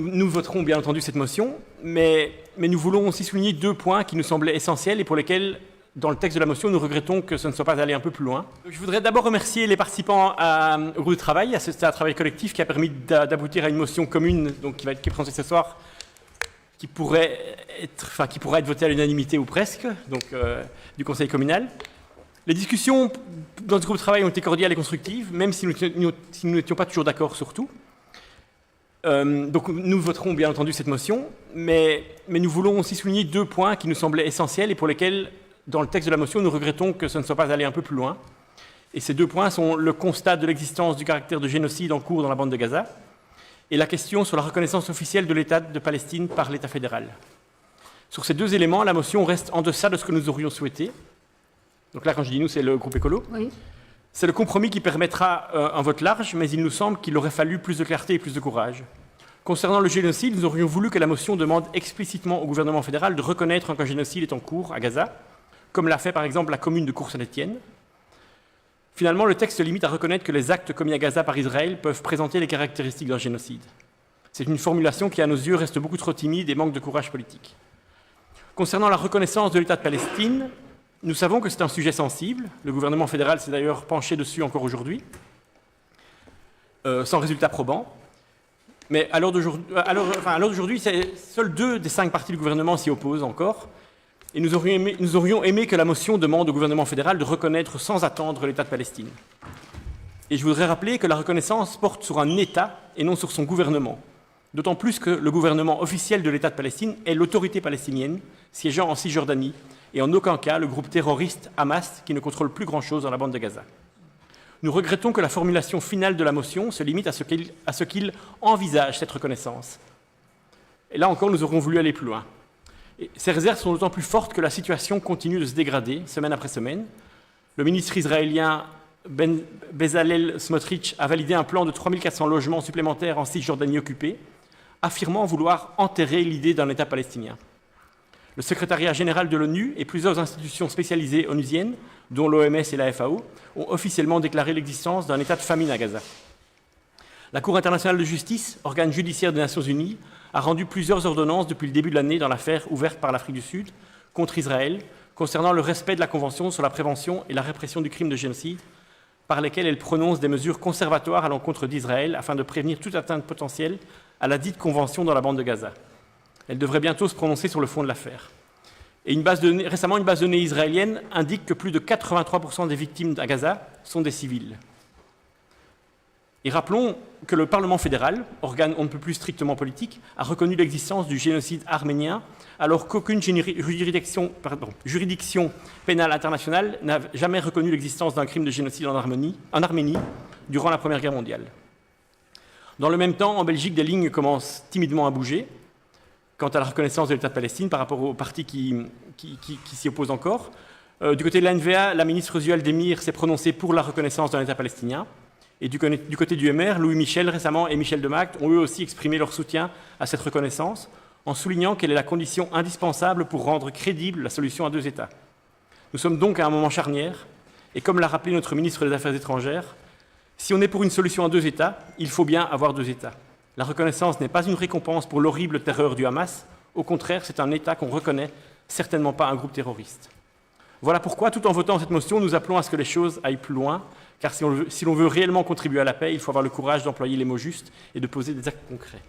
Nous voterons bien entendu cette motion, mais nous voulons aussi souligner deux points qui nous semblaient essentiels et pour lesquels, dans le texte de la motion, nous regrettons que ce ne soit pas allé un peu plus loin. Je voudrais d'abord remercier les participants au groupe de travail, à ce travail collectif qui a permis d'aboutir à une motion commune donc, qui est présentée ce soir, qui pourrait être votée à l'unanimité ou presque, donc du Conseil communal. Les discussions dans ce groupe de travail ont été cordiales et constructives, même si nous n'étions pas toujours d'accord sur tout. Donc nous voterons bien entendu cette motion, mais nous voulons aussi souligner deux points qui nous semblaient essentiels et pour lesquels, dans le texte de la motion, nous regrettons que ce ne soit pas allé un peu plus loin. Et ces deux points sont le constat de l'existence du caractère de génocide en cours dans la bande de Gaza et la question sur la reconnaissance officielle de l'État de Palestine par l'État fédéral. Sur ces deux éléments, la motion reste en deçà de ce que nous aurions souhaité. Donc là, quand je dis nous, c'est le groupe écolo. Oui. C'est le compromis qui permettra un vote large, mais il nous semble qu'il aurait fallu plus de clarté et plus de courage. Concernant le génocide, nous aurions voulu que la motion demande explicitement au gouvernement fédéral de reconnaître qu'un génocide est en cours à Gaza, comme l'a fait par exemple la commune de Cour-Saint-Étienne. Finalement, le texte se limite à reconnaître que les actes commis à Gaza par Israël peuvent présenter les caractéristiques d'un génocide. C'est une formulation qui, à nos yeux, reste beaucoup trop timide et manque de courage politique. Concernant la reconnaissance de l'État de Palestine, nous savons que c'est un sujet sensible. Le gouvernement fédéral s'est d'ailleurs penché dessus encore aujourd'hui, sans résultat probant. Mais à l'heure d'aujourd'hui, seuls 2 des 5 partis du gouvernement s'y opposent encore. Et nous aurions aimé que la motion demande au gouvernement fédéral de reconnaître sans attendre l'État de Palestine. Et je voudrais rappeler que la reconnaissance porte sur un État et non sur son gouvernement. D'autant plus que le gouvernement officiel de l'État de Palestine est l'autorité palestinienne, siégeant en Cisjordanie, et en aucun cas le groupe terroriste Hamas, qui ne contrôle plus grand-chose dans la bande de Gaza. Nous regrettons que la formulation finale de la motion se limite à ce qu'il envisage cette reconnaissance. Et là encore, nous aurions voulu aller plus loin. Et ces réserves sont d'autant plus fortes que la situation continue de se dégrader, semaine après semaine. Le ministre israélien Bezalel Smotrich a validé un plan de 3400 logements supplémentaires en Cisjordanie occupée, affirmant vouloir enterrer l'idée d'un État palestinien. Le secrétariat général de l'ONU et plusieurs institutions spécialisées onusiennes, dont l'OMS et la FAO, ont officiellement déclaré l'existence d'un état de famine à Gaza. La Cour internationale de justice, organe judiciaire des Nations unies, a rendu plusieurs ordonnances depuis le début de l'année dans l'affaire ouverte par l'Afrique du Sud contre Israël concernant le respect de la Convention sur la prévention et la répression du crime de génocide, par lesquelles elle prononce des mesures conservatoires à l'encontre d'Israël afin de prévenir toute atteinte potentielle à la dite Convention dans la bande de Gaza. Elle devrait bientôt se prononcer sur le fond de l'affaire. Et récemment, une base de données israélienne indique que plus de 83% des victimes à Gaza sont des civils. Et rappelons que le Parlement fédéral, organe on ne peut plus strictement politique, a reconnu l'existence du génocide arménien, alors qu'aucune juridiction pénale internationale n'a jamais reconnu l'existence d'un crime de génocide en Arménie durant la Première Guerre mondiale. Dans le même temps, en Belgique, des lignes commencent timidement à bouger quant à la reconnaissance de l'État de Palestine par rapport aux partis qui s'y opposent encore. Du côté de l'NVA, la ministre Zuel Demir s'est prononcée pour la reconnaissance d'un État palestinien. Et du côté du MR, Louis Michel récemment et Michel Demact ont eux aussi exprimé leur soutien à cette reconnaissance en soulignant qu'elle est la condition indispensable pour rendre crédible la solution à 2 États. Nous sommes donc à un moment charnière et comme l'a rappelé notre ministre des Affaires étrangères, si on est pour une solution à 2 États, il faut bien avoir 2 États. La reconnaissance n'est pas une récompense pour l'horrible terreur du Hamas. Au contraire, c'est un État qu'on reconnaît, certainement pas un groupe terroriste. Voilà pourquoi, tout en votant cette motion, nous appelons à ce que les choses aillent plus loin, car si l'on veut réellement contribuer à la paix, il faut avoir le courage d'employer les mots justes et de poser des actes concrets.